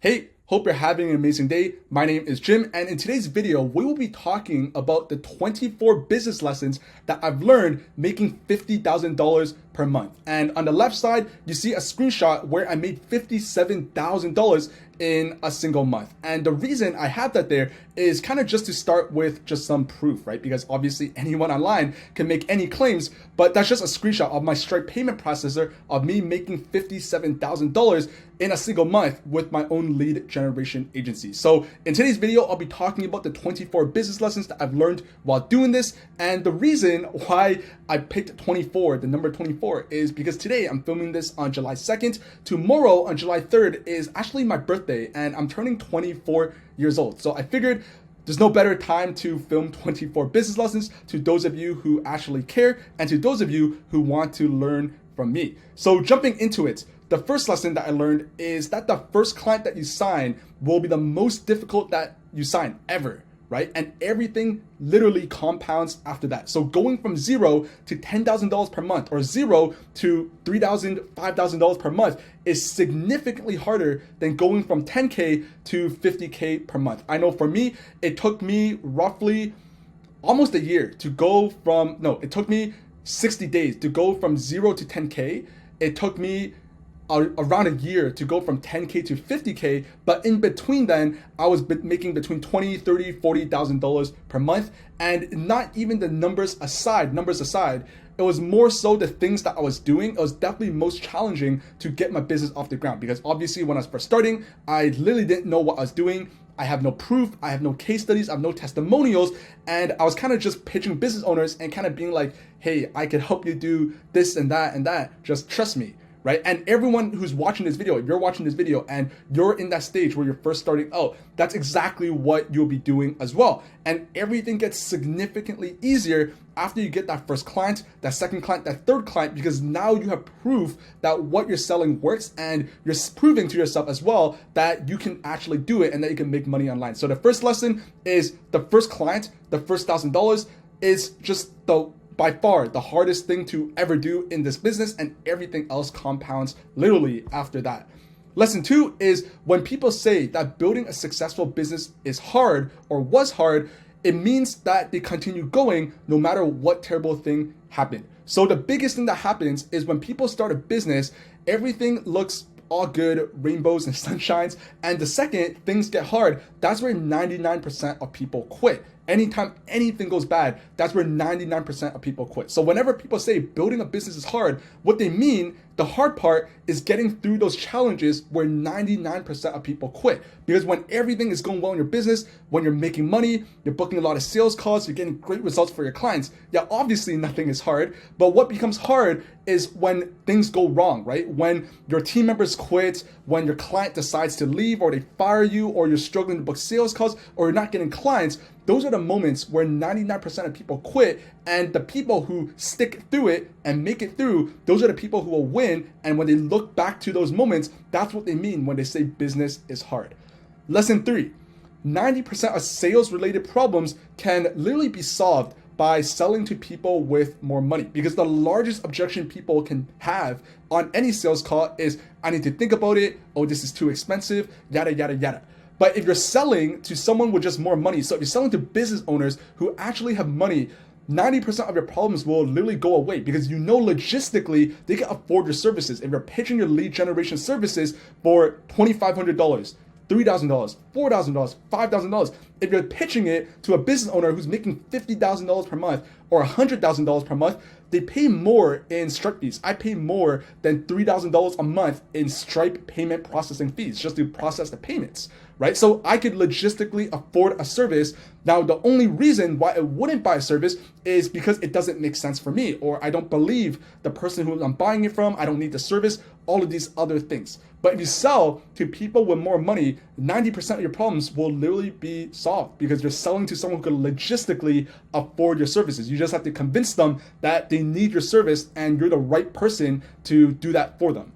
Hey, hope you're having an amazing day. My name is Jim, and in today's video, we will be talking about the 24 business lessons that I've learned making $50,000 per month. And on the left side, you see a screenshot where I made $57,000 in a single month. And the reason I have that there is kind of just to start with just some proof, right? Because obviously anyone online can make any claims, but that's just a screenshot of my Stripe payment processor of me making $57,000 in a single month with my own lead generation agency. So in today's video, I'll be talking about the 24 business lessons that I've learned while doing this. And the reason why I picked 24, the number 24, is because today I'm filming this on July 2nd. Tomorrow on July 3rd is actually my birthday and I'm turning 24 years old. So I figured there's no better time to film 24 business lessons to those of you who actually care and to those of you who want to learn from me. So jumping into it, the first lesson that I learned is that the first client that you sign will be the most difficult that you sign ever, right? And everything literally compounds after that. So going from $0 to $10,000 per month or $0 to $3,000, $5,000 per month is significantly harder than going from 10K to 50K per month. I know for me, it took me roughly almost a year to go from, no, it took me 60 days to go from 0 to 10K. It took me around a year to go from 10K to 50K, but in between then, I was making between $20,000, $30,000, $40,000 per month. And not even the numbers aside, it was more so the things that I was doing. It was definitely most challenging to get my business off the ground because obviously when I was first starting, I literally didn't know what I was doing. I have no proof, I have no case studies, I have no testimonials, and I was kind of just pitching business owners and kind of being like, hey, I can help you do this and that, just trust me. Right? And everyone who's watching this video, if you're watching this video and you're in that stage where you're first starting out, that's exactly what you'll be doing as well. And everything gets significantly easier after you get that first client, that second client, that third client, because now you have proof that what you're selling works and you're proving to yourself as well that you can actually do it and that you can make money online. So the first lesson is the first client, the first $1,000 is just by far the hardest thing to ever do in this business, and everything else compounds literally after that. Lesson 2 is when people say that building a successful business is hard or was hard, it means that they continue going no matter what terrible thing happened. So the biggest thing that happens is when people start a business, everything looks all good, rainbows and sunshines, and the second things get hard, that's where 99% of people quit. Anytime anything goes bad, that's where 99% of people quit. So whenever people say building a business is hard, what they mean, the hard part is getting through those challenges where 99% of people quit. Because when everything is going well in your business, when you're making money, you're booking a lot of sales calls, you're getting great results for your clients. Yeah, obviously nothing is hard, but what becomes hard is when things go wrong, right? When your team members quit, when your client decides to leave or they fire you, or you're struggling to book sales calls, or you're not getting clients. Those are the moments where 99% of people quit, and the people who stick through it and make it through, those are the people who will win. And when they look back to those moments, that's what they mean when they say business is hard. Lesson 3, 90% of sales related problems can literally be solved by selling to people with more money, because the largest objection people can have on any sales call is, I need to think about it. Oh, this is too expensive, yada, yada, yada. But if you're selling to someone with just more money, so if you're selling to business owners who actually have money, 90% of your problems will literally go away because you know logistically they can afford your services. If you're pitching your lead generation services for $2,500, $3,000, $4,000, $5,000. If you're pitching it to a business owner who's making $50,000 per month or $100,000 per month, they pay more in Stripe fees. I pay more than $3,000 a month in Stripe payment processing fees just to process the payments, right? So I could logistically afford a service. Now, the only reason why I wouldn't buy a service is because it doesn't make sense for me, or I don't believe the person who I'm buying it from, I don't need the service, all of these other things. But if you sell to people with more money, 90% of your problems will literally be solved because you're selling to someone who can logistically afford your services. You just have to convince them that they need your service and you're the right person to do that for them.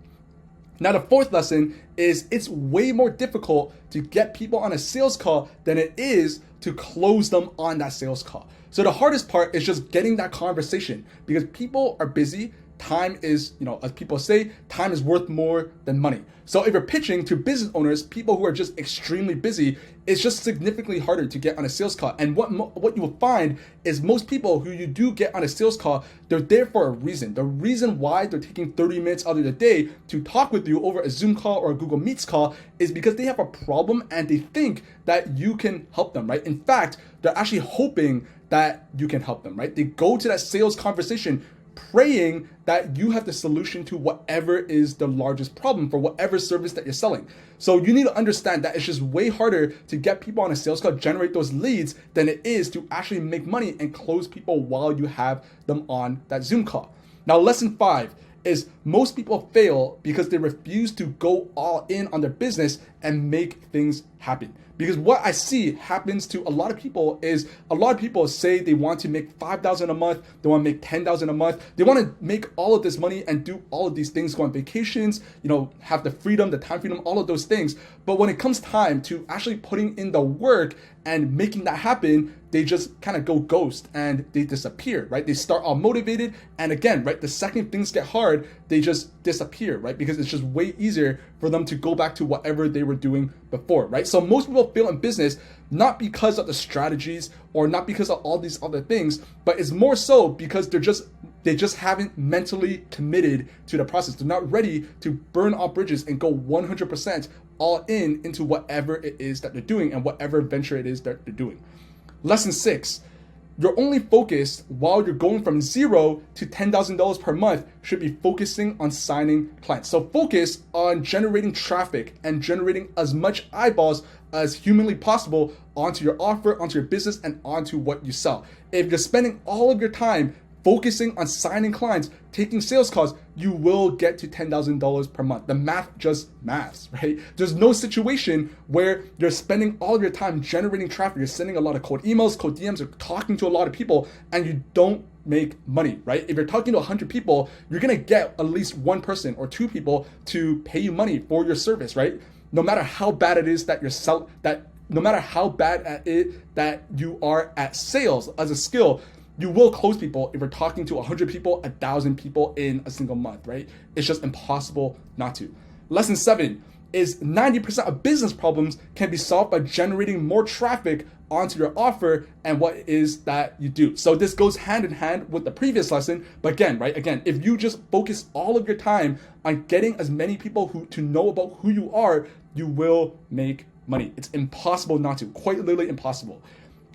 Now, the fourth lesson is it's way more difficult to get people on a sales call than it is to close them on that sales call. So the hardest part is just getting that conversation because people are busy. time is, as people say, time is worth more than money. So if you're pitching to business owners, people who are just extremely busy, it's just significantly harder to get on a sales call. And what you will find is most people who you do get on a sales call, they're there for a reason. The reason why they're taking 30 minutes out of the day to talk with you over a Zoom call or a Google Meets call is because they have a problem and they think that you can help them, right? In fact, they're actually hoping that you can help them, right? They go to that sales conversation praying that you have the solution to whatever is the largest problem for whatever service that you're selling. So you need to understand that it's just way harder to get people on a sales call, generate those leads, than it is to actually make money and close people while you have them on that Zoom call. Now, lesson 5 is most people fail because they refuse to go all in on their business and make things happen. Because what I see happens to a lot of people is a lot of people say they want to make $5,000 a month, they want to make $10,000 a month, they want to make all of this money and do all of these things, go on vacations, have the freedom, the time freedom, all of those things. But when it comes time to actually putting in the work and making that happen, they just kind of go ghost and they disappear, right? They start all motivated, and again, right, the second things get hard, they just disappear, right? Because it's just way easier for them to go back to whatever they were doing before, right? So most people fail in business not because of the strategies or not because of all these other things, but it's more so because they just haven't mentally committed to the process. They're not ready to burn all bridges and go 100% all in into whatever it is that they're doing and whatever venture it is that they're doing. Lesson 6, your only focus while you're going from $0 to $10,000 per month should be focusing on signing clients. So focus on generating traffic and generating as much eyeballs as humanly possible onto your offer, onto your business, and onto what you sell. If you're spending all of your time focusing on signing clients, taking sales calls, you will get to $10,000 per month. The math just maths, right? There's no situation where you're spending all of your time generating traffic. You're sending a lot of cold emails, cold DMs, or talking to a lot of people, and you don't make money, right? If you're talking to 100 people, you're gonna get at least one person or two people to pay you money for your service, right? No matter how bad it is that no matter how bad at it that you are at sales as a skill, you will close people if you're talking to 100 people, 1,000 people in a single month, right? It's just impossible not to. Lesson 7 is 90% of business problems can be solved by generating more traffic onto your offer and what it is that you do. So this goes hand in hand with the previous lesson, but again, if you just focus all of your time on getting as many people to know about who you are, you will make money. It's impossible not to, quite literally impossible.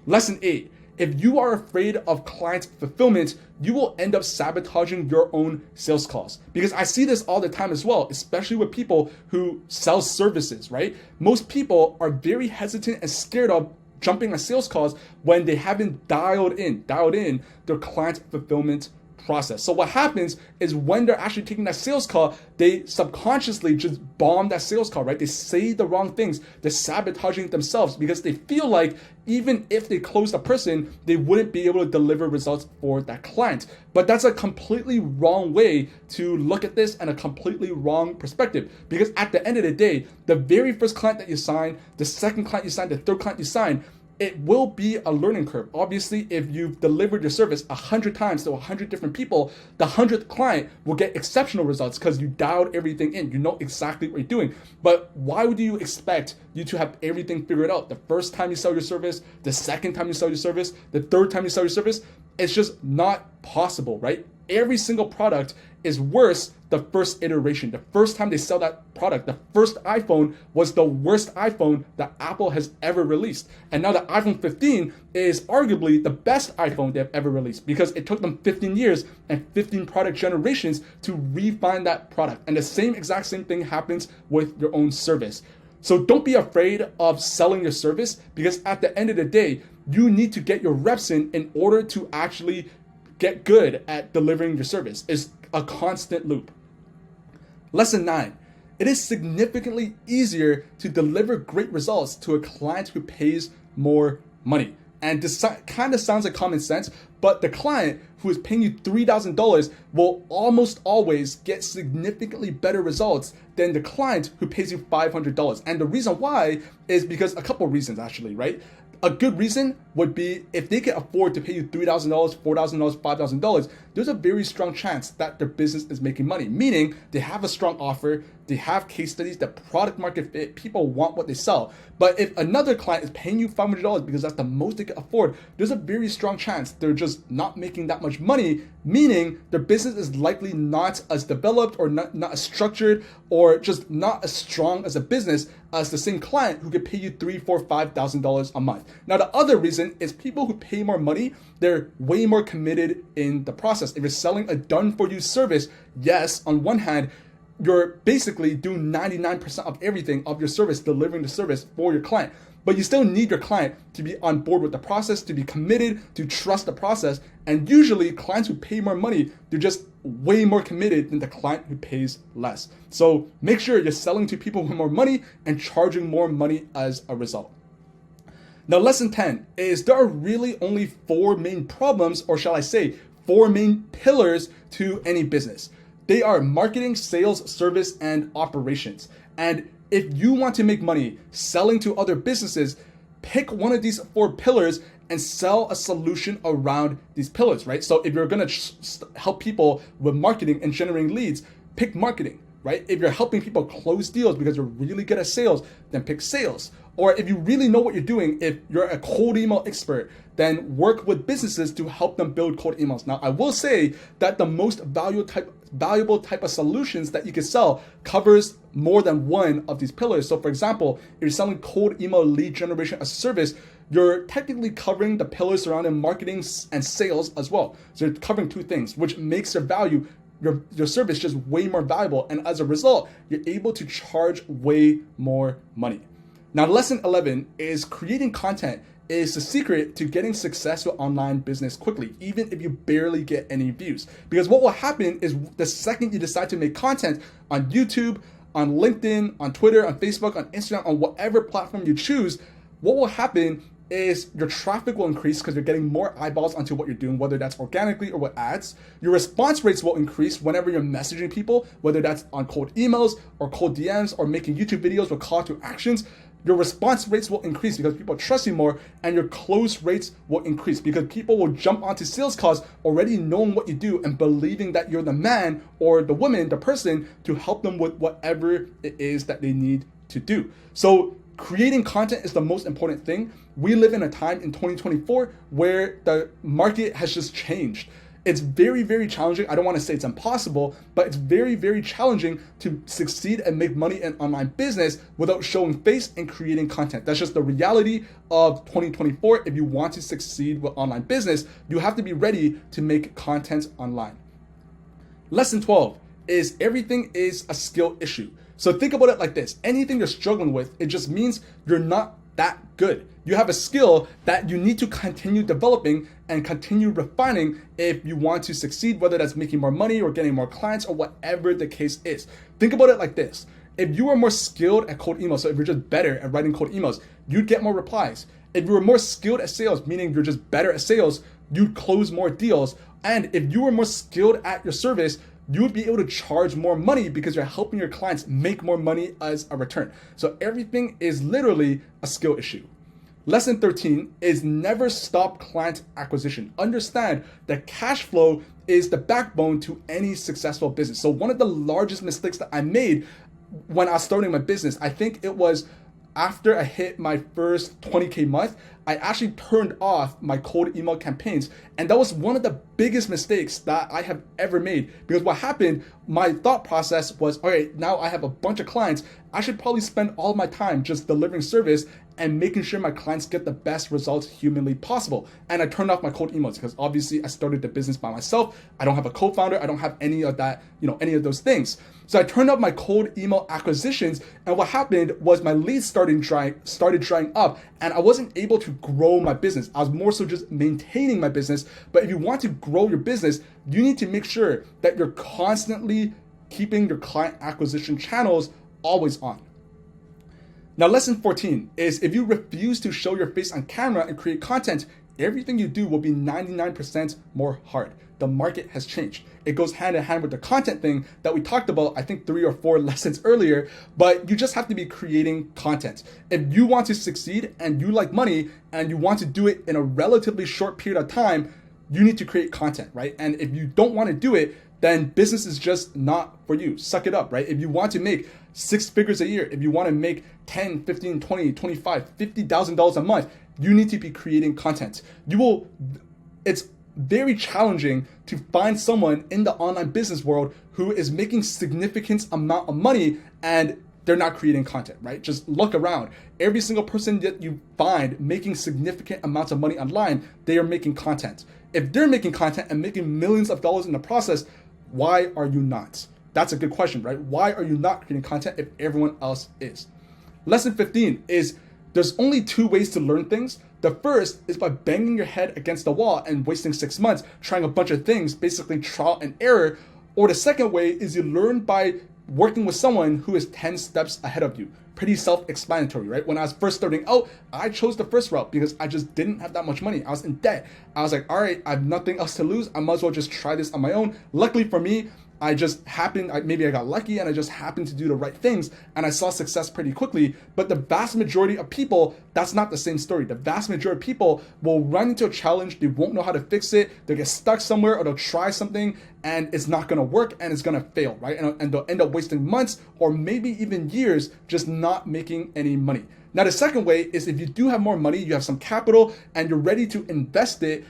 Lesson 8, if you are afraid of client fulfillment, you will end up sabotaging your own sales calls. Because I see this all the time as well, especially with people who sell services, right? Most people are very hesitant and scared of jumping on sales calls when they haven't dialed in their client fulfillment process. So what happens is when they're actually taking that sales call, they subconsciously just bomb that sales call, right? They say the wrong things. They're sabotaging themselves because they feel like even if they close the person, they wouldn't be able to deliver results for that client. But that's a completely wrong way to look at this and a completely wrong perspective, because at the end of the day, the very first client that you sign, the second client you sign, the third client you sign, it will be a learning curve. Obviously, if you've delivered your service 100 times to 100 different people, the 100th client will get exceptional results because you dialed everything in. You know exactly what you're doing. But why would you expect you to have everything figured out the first time you sell your service, the second time you sell your service, the third time you sell your service? It's just not possible, right? Every single product is worse the first iteration. The first time they sell that product, the first iPhone was the worst iPhone that Apple has ever released. And now the iPhone 15 is arguably the best iPhone they've ever released because it took them 15 years and 15 product generations to refine that product. And the exact same thing happens with your own service. So don't be afraid of selling your service, because at the end of the day, you need to get your reps in order to actually get good at delivering your service. It's a constant loop. Lesson 9, it is significantly easier to deliver great results to a client who pays more money. And this kind of sounds like common sense, but the client who is paying you $3,000 will almost always get significantly better results than the client who pays you $500. And the reason why is because a couple of reasons actually, right? A good reason would be if they can afford to pay you $3,000, $4,000, $5,000, there's a very strong chance that their business is making money, meaning they have a strong offer, they have case studies, the product market fit, people want what they sell. But if another client is paying you $500 because that's the most they can afford, there's a very strong chance they're just not making that much money, meaning their business is likely not as developed or not as structured or just not as strong as a business as the same client who could pay you $3,000, $4,000, $5,000 a month. Now, the other reason is people who pay more money, they're way more committed in the process. If you're selling a done-for-you service, yes, on one hand, you're basically doing 99% of everything of your service, delivering the service for your client. But you still need your client to be on board with the process, to be committed, to trust the process. And usually clients who pay more money, they're just way more committed than the client who pays less. So make sure you're selling to people with more money and charging more money as a result. Now, lesson 10 is there are really only 4 main problems, or shall I say 4 main pillars to any business. They are marketing, sales, service, and operations. And if you want to make money selling to other businesses, pick one of these 4 pillars and sell a solution around these pillars, right? So if you're gonna help people with marketing and generating leads, pick marketing, right? If you're helping people close deals because you're really good at sales, then pick sales. Or if you really know what you're doing, if you're a cold email expert, then work with businesses to help them build cold emails. Now, I will say that the most valuable type of solutions that you can sell covers more than one of these pillars. So for example, if you're selling cold email lead generation as a service, you're technically covering the pillars surrounding marketing and sales as well. So you're covering 2 things, which makes your value, your service just way more valuable. And as a result, you're able to charge way more money. Now, lesson 11 is creating content is the secret to getting success with online business quickly, even if you barely get any views. Because what will happen is the second you decide to make content on YouTube, on LinkedIn, on Twitter, on Facebook, on Instagram, on whatever platform you choose, what will happen is your traffic will increase because you're getting more eyeballs onto what you're doing, whether that's organically or with ads. Your response rates will increase whenever you're messaging people, whether that's on cold emails or cold DMs or making YouTube videos with call to actions. Your response rates will increase because people trust you more, and your close rates will increase because people will jump onto sales calls already knowing what you do and believing that you're the man or the woman, the person to help them with whatever it is that they need to do. So creating content is the most important thing. We live in a time in 2024 where the market has just changed. It's very, very challenging. I don't want to say it's impossible, but it's very, very challenging to succeed and make money in online business without showing face and creating content. That's just the reality of 2024. If you want to succeed with online business, you have to be ready to make content online. Lesson 12 is everything is a skill issue. So think about it like this. Anything you're struggling with, it just means you're not that good. You have a skill that you need to continue developing and continue refining if you want to succeed, whether that's making more money or getting more clients or whatever the case is. Think about it like this. If you were more skilled at cold emails, so if you're just better at writing cold emails, you'd get more replies. If you were more skilled at sales, meaning you're just better at sales, you'd close more deals. And if you were more skilled at your service, you would be able to charge more money because you're helping your clients make more money as a return. So everything is literally a skill issue. Lesson 13 is never stop client acquisition. Understand that cash flow is the backbone to any successful business. So one of the largest mistakes that I made when I was starting my business, I think it was after I hit my first 20K month, I actually turned off my cold email campaigns. And that was one of the biggest mistakes that I have ever made. Because what happened, my thought process was, all right, now I have a bunch of clients. I should probably spend all my time just delivering service and making sure my clients get the best results humanly possible. And I turned off my cold emails because obviously I started the business by myself. I don't have a co-founder. I don't have any of that, any of those things. So I turned off my cold email acquisitions. And what happened was my leads started drying up, and I wasn't able to grow my business. I was more so just maintaining my business. But if you want to grow your business, you need to make sure that you're constantly keeping your client acquisition channels always on. Now, lesson 14 is if you refuse to show your face on camera and create content, everything you do will be 99% more hard. The market has changed. It goes hand in hand with the content thing that we talked about, I think 3 or 4 lessons earlier, but you just have to be creating content. If you want to succeed and you like money and you want to do it in a relatively short period of time, you need to create content, right? And if you don't want to do it, then business is just not for you. Suck it up, right? If you want to make 6 figures a year, if you want to make 10, 15, 20, 25, $50,000 a month, you need to be creating content. It's very challenging to find someone in the online business world who is making significant amount of money and they're not creating content, right? Just look around. Every single person that you find making significant amounts of money online, they are making content. If they're making content and making millions of dollars in the process, why are you not? That's a good question, right? Why are you not creating content if everyone else is? Lesson 15 is there's only 2 ways to learn things. The first is by banging your head against the wall and wasting 6 months trying a bunch of things, basically trial and error. Or the second way is you learn by working with someone who is 10 steps ahead of you. Pretty self-explanatory, right? When I was first starting out, I chose the first route because I just didn't have that much money. I was in debt. I was like, all right, I have nothing else to lose. I might as well just try this on my own. Luckily for me, maybe I got lucky and I just happened to do the right things and I saw success pretty quickly. But the vast majority of people, that's not the same story. The vast majority of people will run into a challenge, they won't know how to fix it, they'll get stuck somewhere or they'll try something and it's not gonna work and it's gonna fail, right? And they'll end up wasting months or maybe even years just not making any money. Now the second way is if you do have more money, you have some capital and you're ready to invest it,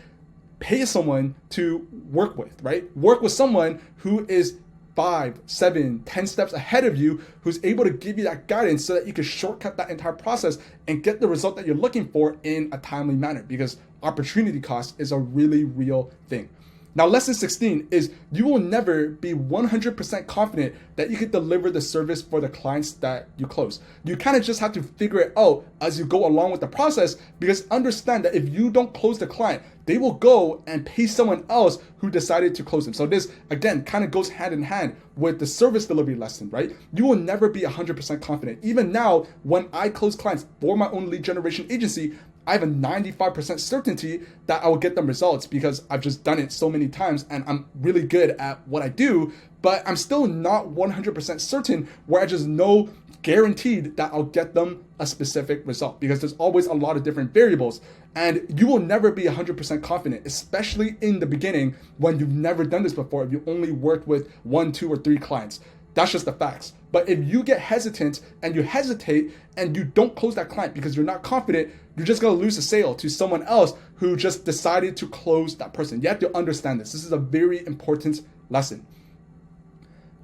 pay someone to work with, right? Work with someone who is 5, 7, 10 steps ahead of you, who's able to give you that guidance so that you can shortcut that entire process and get the result that you're looking for in a timely manner, because opportunity cost is a really real thing. Now, lesson 16 is you will never be 100% confident that you can deliver the service for the clients that you close. You kind of just have to figure it out as you go along with the process, because understand that if you don't close the client, they will go and pay someone else who decided to close them. So this, again, kind of goes hand in hand with the service delivery lesson, right? You will never be 100% confident. Even now, when I close clients for my own lead generation agency, I have a 95% certainty that I will get them results because I've just done it so many times and I'm really good at what I do, but I'm still not 100% certain where I just know guaranteed that I'll get them a specific result, because there's always a lot of different variables and you will never be 100% confident, especially in the beginning when you've never done this before, if you only worked with 1, 2, or 3 clients. That's just the facts. But if you get hesitant and you hesitate and you don't close that client because you're not confident, you're just gonna lose a sale to someone else who just decided to close that person. You have to understand this. This is a very important lesson.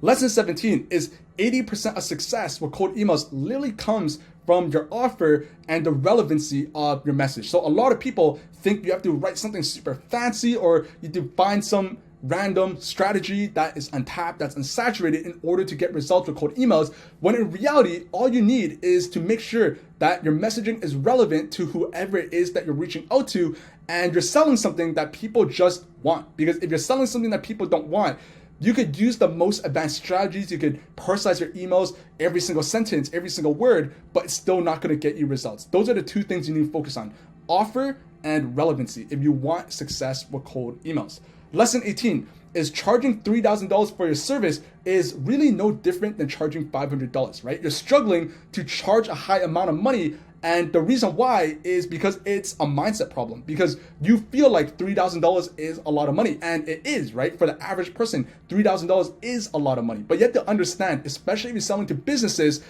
Lesson 17 is 80% of success with cold emails literally comes from your offer and the relevancy of your message. So a lot of people think you have to write something super fancy or you have to find some random strategy that is untapped, that's unsaturated in order to get results with cold emails, when in reality, all you need is to make sure that your messaging is relevant to whoever it is that you're reaching out to and you're selling something that people just want. Because if you're selling something that people don't want, you could use the most advanced strategies, you could personalize your emails, every single sentence, every single word, but it's still not gonna get you results. Those are the 2 things you need to focus on: offer and relevancy if you want success with cold emails. Lesson 18 is charging $3,000 for your service is really no different than charging $500, right? You're struggling to charge a high amount of money, and the reason why is because it's a mindset problem, because you feel like $3,000 is a lot of money, and it is, right? For the average person, $3,000 is a lot of money, but you have to understand, especially if you're selling to businesses,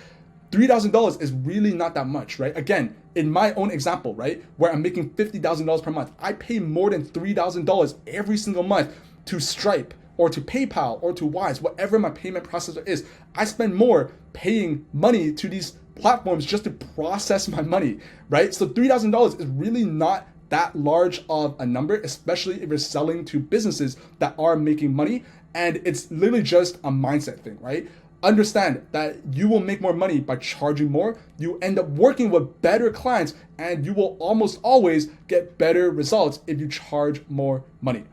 $3,000 is really not that much, right? Again, in my own example, right, where I'm making $50,000 per month, I pay more than $3,000 every single month to Stripe or to PayPal or to Wise, whatever my payment processor is. I spend more paying money to these platforms just to process my money, right? So $3,000 is really not that large of a number, especially if you're selling to businesses that are making money. And it's literally just a mindset thing, right? Understand that you will make more money by charging more. You end up working with better clients and you will almost always get better results if you charge more money.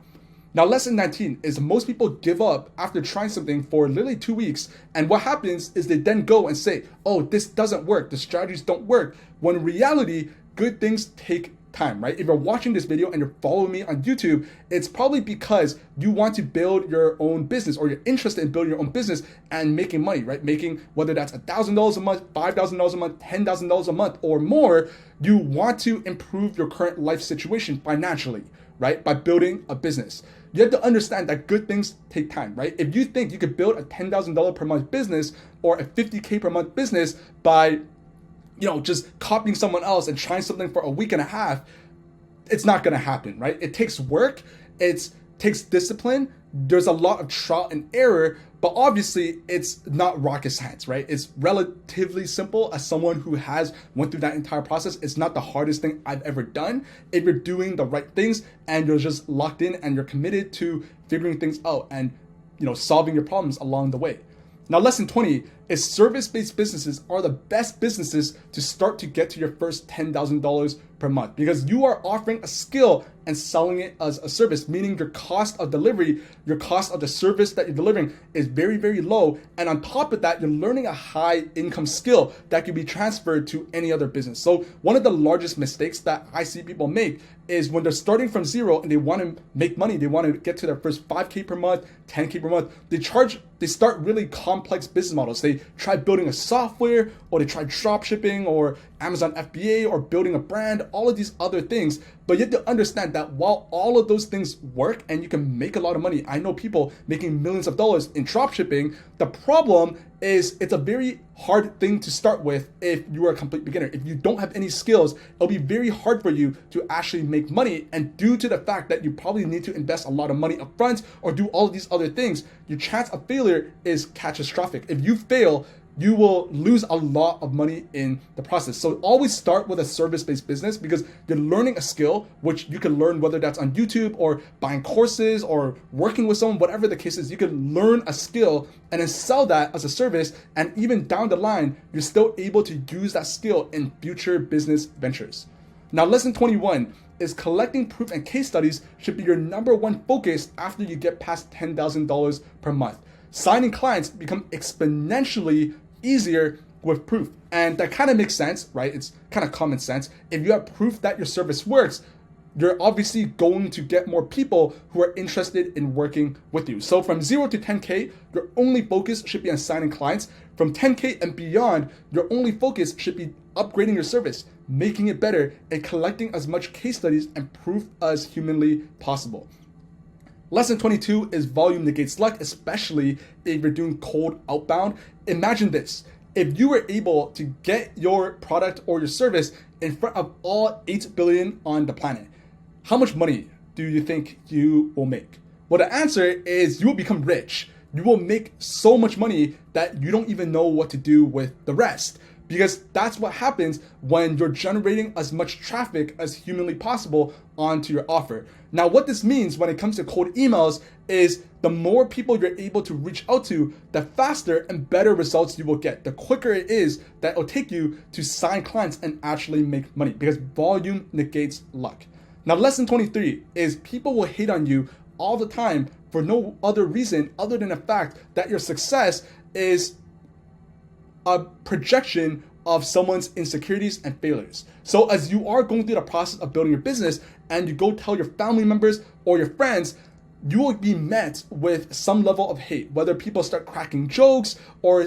Now, lesson 19 is most people give up after trying something for literally 2 weeks. And what happens is they then go and say, oh, this doesn't work. The strategies don't work. When in reality, good things take time, right? If you're watching this video and you're following me on YouTube, it's probably because you want to build your own business, or you're interested in building your own business and making money, right? Making, whether that's $1,000 a month, $5,000 a month, $10,000 a month or more. You want to improve your current life situation financially, right? By building a business. You have to understand that good things take time, right? If you think you could build a $10,000 per month business or a $50K per month business by just copying someone else and trying something for a week and a half, it's not going to happen, right? It takes work. It takes discipline. There's a lot of trial and error, but obviously it's not rocket science, right? It's relatively simple. As someone who has went through that entire process, it's not the hardest thing I've ever done if you're doing the right things and you're just locked in and you're committed to figuring things out and solving your problems along the way. Now, lesson 20 is service-based businesses are the best businesses to start to get to your first $10,000 per month, because you are offering a skill and selling it as a service, meaning your cost of delivery, your cost of the service that you're delivering is very, very low. And on top of that, you're learning a high income skill that can be transferred to any other business. So one of the largest mistakes that I see people make is when they're starting from zero and they want to make money, they want to get to their first 5K per month, 10K per month, they start really complex business models. They try building a software, or they try drop shipping or Amazon FBA or building a brand, all of these other things. But you have to understand that while all of those things work and you can make a lot of money, I know people making millions of dollars in drop shipping, the problem is it's a very hard thing to start with if you are a complete beginner. If you don't have any skills, it'll be very hard for you to actually make money. And due to the fact that you probably need to invest a lot of money up front or do all of these other things, your chance of failure is catastrophic. If you fail, you will lose a lot of money in the process. So always start with a service-based business, because you're learning a skill, which you can learn whether that's on YouTube or buying courses or working with someone, whatever the case is. You can learn a skill and then sell that as a service. And even down the line, you're still able to use that skill in future business ventures. Now, lesson 21 is collecting proof and case studies should be your number one focus after you get past $10,000 per month. Signing clients become exponentially easier with proof. And that kind of makes sense, right? It's kind of common sense. If you have proof that your service works, you're obviously going to get more people who are interested in working with you. So from 0 to 10K, your only focus should be on signing clients. From 10K and beyond, your only focus should be upgrading your service, making it better, and collecting as much case studies and proof as humanly possible. Lesson 22 is volume negates luck, especially if you're doing cold outbound. Imagine this. If you were able to get your product or your service in front of all 8 billion on the planet, how much money do you think you will make? Well, the answer is you will become rich. You will make so much money that you don't even know what to do with the rest. Because that's what happens when you're generating as much traffic as humanly possible onto your offer. Now, what this means when it comes to cold emails is the more people you're able to reach out to, the faster and better results you will get. The quicker it is that it'll take you to sign clients and actually make money, because volume negates luck. Now, lesson 23 is people will hate on you all the time for no other reason other than the fact that your success is a projection of someone's insecurities and failures. So as you are going through the process of building your business and you go tell your family members or your friends, you will be met with some level of hate, whether people start cracking jokes or,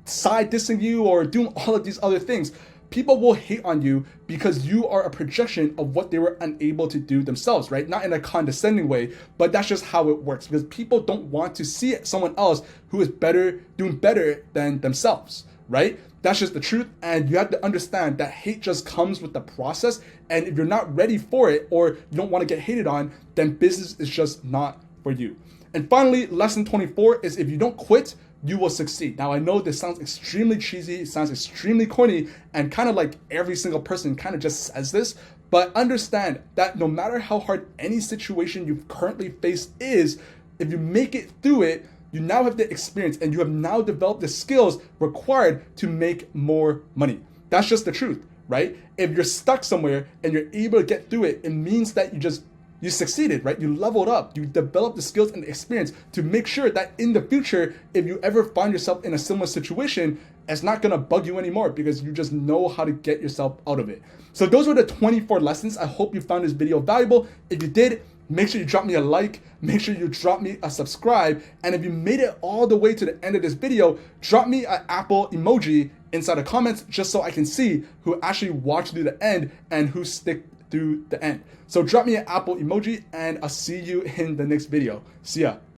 side dissing you or doing all of these other things. People will hate on you because you are a projection of what they were unable to do themselves, right? Not in a condescending way, but that's just how it works, because people don't want to see someone else who is doing better than themselves, right? That's just the truth. And you have to understand that hate just comes with the process. And if you're not ready for it, or you don't want to get hated on, then business is just not for you. And finally, lesson 24 is if you don't quit, you will succeed. Now, I know this sounds extremely cheesy, it sounds extremely corny, and kind of like every single person kind of just says this, but understand that no matter how hard any situation you've currently faced is, if you make it through it, you now have the experience and you have now developed the skills required to make more money. That's just the truth, right? If you're stuck somewhere and you're able to get through it, it means that you just you succeeded, right? You leveled up, you developed the skills and the experience to make sure that in the future, if you ever find yourself in a similar situation, it's not gonna bug you anymore because you just know how to get yourself out of it. So those were the 24 lessons. I hope you found this video valuable. If you did, make sure you drop me a like, make sure you drop me a subscribe, and if you made it all the way to the end of this video, drop me an Apple emoji inside the comments just so I can see who actually watched through the end and who stick through the end. So drop me an Apple emoji and I'll see you in the next video. See ya.